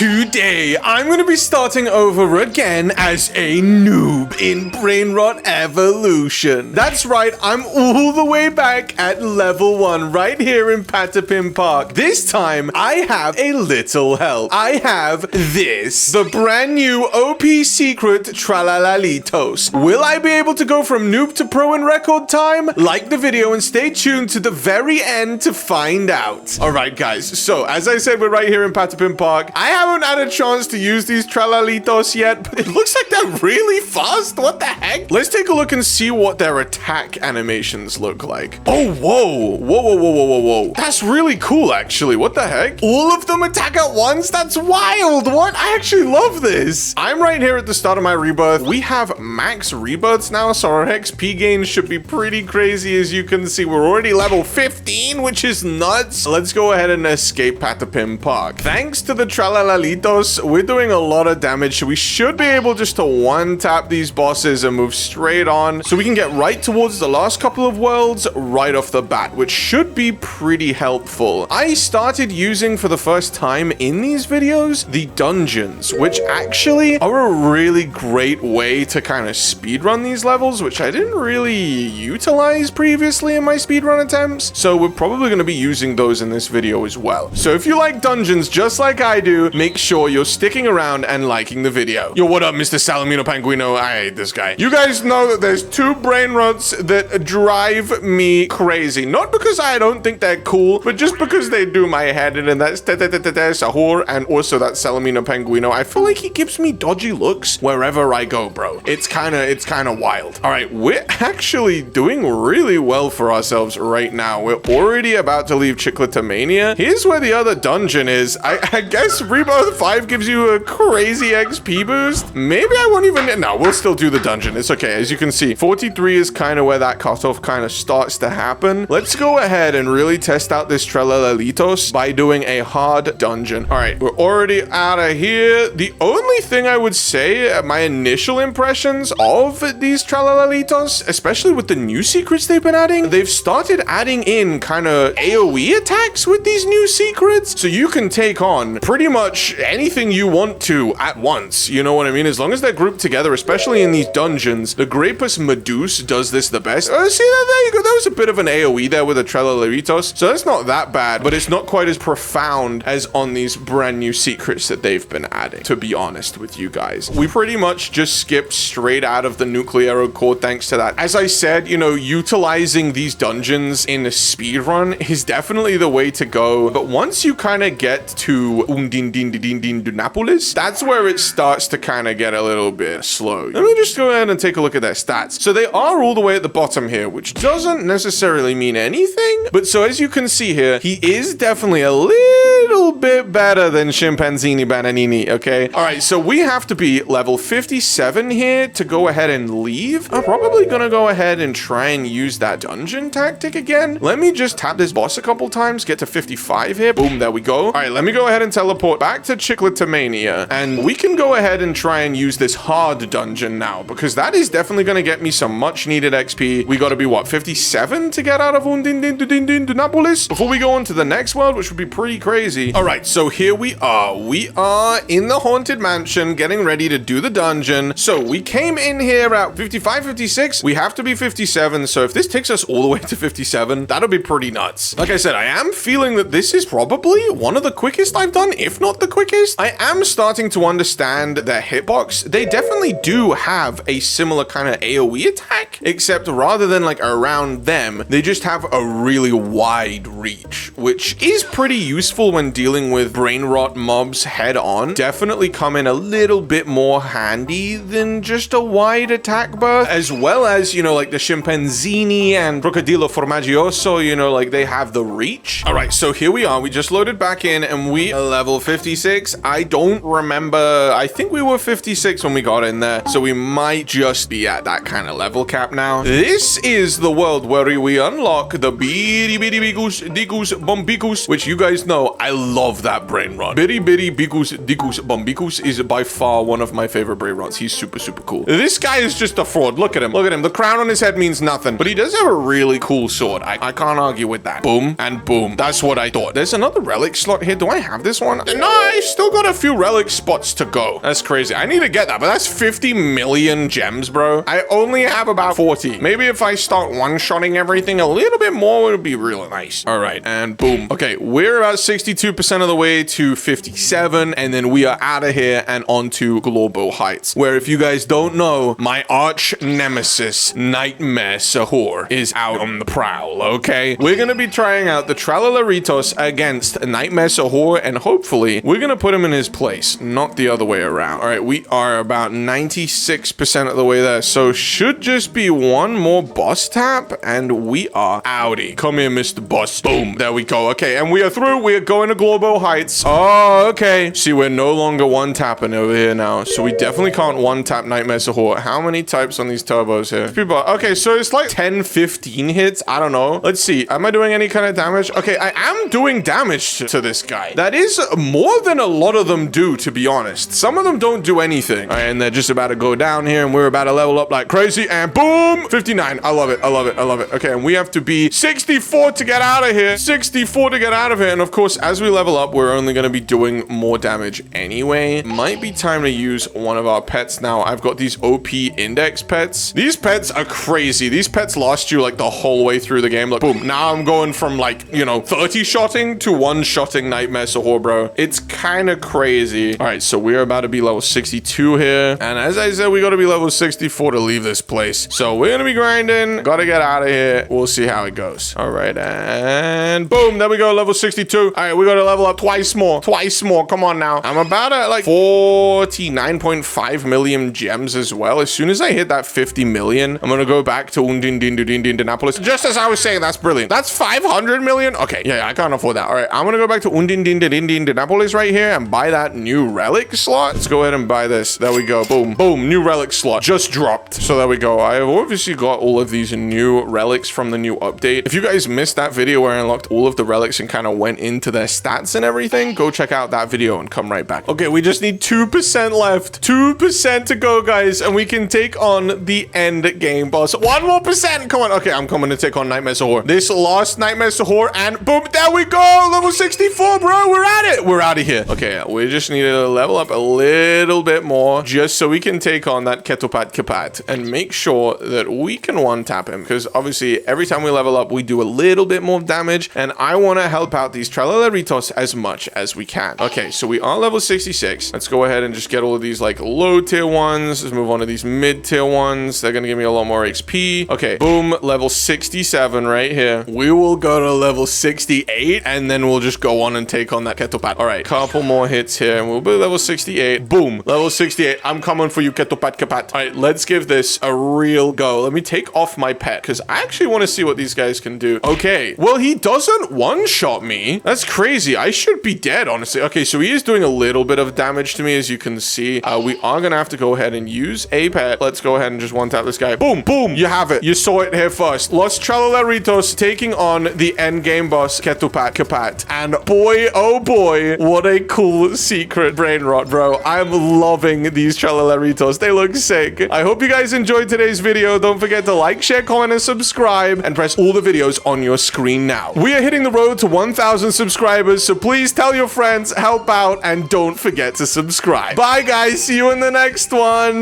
Today, I'm going to be starting over again as a noob in BRAINROT EVOLUTION. That's right, I'm all the way back at level 1 right here in Patapim Park. This time, I have a little help. I have this, the brand new OP SECRET Tralalitos. Will I be able to go from noob to pro in record time? Like the video and stay tuned to the very end to find out. All right, guys, so as I said, we're right here in Patapim Park. I haven't had a chance to use these Tralalitos yet, but it looks like they're really fast. What the heck? Let's take a look and see what their attack animations look like. Oh, whoa. Whoa. That's really cool, actually. What the heck? All of them attack at once? That's wild. What? I actually love this. I'm right here at the start of my rebirth. We have max rebirths now, so our XP gains should be pretty crazy. As you can see, we're already level 15, which is nuts. Let's go ahead and escape Patapim Park. Thanks to the Tralalitos, we're doing a lot of damage. We should be able just to one-tap these bosses and move straight on, so we can get right towards the last couple of worlds right off the bat, which should be pretty helpful. I started using for the first time in these videos the dungeons, which actually are a really great way to kind of speedrun these levels, which I didn't really utilize previously in my speedrun attempts. So we're probably going to be using those in this video as well. So if you like dungeons just like I do, make sure you're sticking around and liking the video. Yo, what up, Mr. Salamino Panguino? I hate this guy. You guys know that there's two brain rots that drive me crazy. Not because I don't think they're cool, but just because they do my head in, and that's Sahur and also that Salamino Panguino. I feel like he gives me dodgy looks wherever I go, bro. It's kind of wild. All right, we're actually doing really well for ourselves right now. We're already about to leave Chicletomania. Here's where the other dungeon is. I guess Rebirth 5 gives you a crazy XP boost. Maybe I won't even... No, we'll still do the dungeon. It's okay. As you can see, 43 is kind of where that cutoff kind of starts to happen. Let's go ahead and really test out this Tralalitos by doing a hard dungeon. All right, we're already out of here. The only thing I would say, my initial impressions of these Tralalitos, especially with the new secrets they've been adding, they've started adding in kind of AoE attacks with these new secrets. So you can take on pretty much anything you want to at once. You know what I mean? As long as they're grouped together, especially in these dungeons. The Grapus Medusa does this the best. See, there you go. That was a bit of an AoE there with the Tralalitos. So that's not that bad, but it's not quite as profound as on these brand new secrets that they've been adding, to be honest with you guys. We pretty much just skipped straight out of the Nuclear Core thanks to that. As I said, you know, utilizing these dungeons in a speedrun is definitely the way to go. But once you kind of get to Dunapolis, that's where it starts to kind of get a little bit slow. Let me just go ahead and take a look at their stats. So they are all the way at the bottom here, which doesn't necessarily mean anything. But so as you can see here, he is definitely a little bit better than Chimpanzini Bananini, okay? All right, so we have to be level 57 here to go ahead and leave. I'm probably gonna go ahead and try and use that dungeon tactic again. Let me just tap this boss a couple times, get to 55 here. Boom, there we go. All right, let me go ahead and teleport back to Chicletomania, and we can go ahead and try and use this hard dungeon now, because that is definitely gonna get me some much needed XP. We gotta be, what, 57 to get out of Dunapolis before we go on to the next world, which would be pretty crazy. All right, so here we are. We are in the Haunted Mansion, getting ready to do the dungeon. So we came in here at 55, 56. We have to be 57. So if this takes us all the way to 57, that'll be pretty nuts. Like I said, I am feeling that this is probably one of the quickest I've done, if not the quickest. I am starting to understand their hitbox. They definitely do have a similar kind of AoE attack, except rather than like around them, they just have a really wide reach, which is pretty useful when dealing with brain rot mobs head on. Definitely come in a little bit more handy than just a wide attack burst, as well as, you know, like the Chimpanzini and Crocodilo Formaggioso, you know, like they have the reach. All right, so here we are. We just loaded back in and we are level 56. I don't remember. I think we were 56 when we got in there, so we might just be at that kind of level cap now. This is the world where we unlock the Bitty Bitty Bigus Dicus Bombicus, which you guys know I love that brain rot. Bitty Bitty Bigus Dicus Bombicus is by far one of my favorite brain rots. He's super cool. This guy is just a fraud. Look at him. Look at him. The crown on his head means nothing, but he does have a really cool sword. I can't argue with that. Boom and boom. That's what I thought. There's another relic slot here. Do I have this one? No, I still got a few relic spots to go. That's crazy. I need to get that, but that's 50 million gems, bro. I only have about 40. Maybe if I start one-shotting everything a little bit more, it would be really nice. All right, and boom. Okay, we're about 62% of the way to 57, and then we are out of here and onto Globo Heights, where if you guys don't know, my arch nemesis, Nightmare Sahur, is out on the prowl, okay? We're gonna be trying out the Tralalitos against Nightmare Sahur, and hopefully we're gonna put him in his place, not the other way around. All right, we are about 96% of the way there, so should just be one more boss tap, and we are outie. Come here, Mr. Boss. Boom. There we go. Okay, and we are through. We are going to Globo Heights. Oh, okay. See, we're no longer one-tapping over here now, so we definitely can't one-tap Nightmare Sahur. How many types on these turbos here? People, okay, so it's like 10, 15 hits. I don't know. Let's see. Am I doing any kind of damage? Okay, I am doing damage to this guy. That is more than a lot of them do, to be honest. Some of them don't do anything. All right, and they're just about to go down here, and we're about to level up like crazy, and boom! 59. I love it. I love it. I love it. Okay, and we have to be 64 to get out of here. 64 to get out of here. And of course, as we level up, we're only going to be doing more damage anyway. Might be time to use one of our pets now. I've got these OP index pets. These pets are crazy. These pets last you like the whole way through the game. Like, boom. Now I'm going from like, you know, 30-shotting to one-shotting Nightmare Sahur, bro. It's kind of crazy. All right, so we're about to be level 62 here. And as I said, we got to be level 64 to leave this place. So we're going to be grinding. Got to get out of here. We'll see how it goes. All right, and boom. There we go, level 62. All right, we got to level up twice more. Twice more. Come on now. I'm about at like 49.5 million gems as well. As soon as I hit that 50 million, I'm going to go back to Undindindindindinapolis. Just as I was saying, that's brilliant. That's 500 million. Okay, yeah, I can't afford that. All right, I'm going to go back to Undindindindinapolis right here and buy that new relic slot. Let's go ahead and buy this. There we go. Boom. Boom. New relic slot just dropped. So there we go. I have obviously got all of these new relics from the new update. If you guys missed that video where I unlocked all of the relics and kind of went into their stats and everything, go check out that video and come right back. Okay, we just need 2% left. 2% to go, guys, and we can take on the end game boss. One more percent. Come on. Okay, I'm coming to take on Nightmare Sahur. This last Nightmare Sahur, and boom, there we go. Level 64, bro. We're at it. We're out of here. Okay, we just need to level up a little bit more just so we can take on that Ketupat Kapat and make sure that we can one-tap him, because obviously every time we level up, we do a little bit more damage, and I want to help out these Tralalitos as much as we can. Okay, so we are level 66. Let's go ahead and just get all of these like low tier ones. Let's move on to these mid tier ones. They're going to give me a lot more XP. Okay, boom, level 67 right here. We will go to level 68, and then we'll just go on and take on that Ketupat. All right, couple more hits here, and we'll be level 68. Boom, level 68. I'm coming for you, Ketupat Kapat. All right, let's give this a real go. Let me take off my pet, because I actually want to see what these guys can do. Okay, well, he doesn't one-shot me. That's crazy. I should be dead, honestly. Okay, so he is doing a little bit of damage to me, as you can see. We are going to have to go ahead and use a pet. Let's go ahead and just one-tap this guy. Boom, boom. You have it. You saw it here first. Los Tralalitos taking on the end game boss, Ketupat Kapat. And boy, oh boy, what a cool secret brain rot, bro. I'm loving these Tralalitos. They look sick. I hope you guys enjoyed today's video. Don't forget to like, share, comment, and subscribe, and press all the videos on your screen now. We are hitting the road to 1,000 subscribers, so please tell your friends, help out, and don't forget to subscribe. Bye, guys. See you in the next one.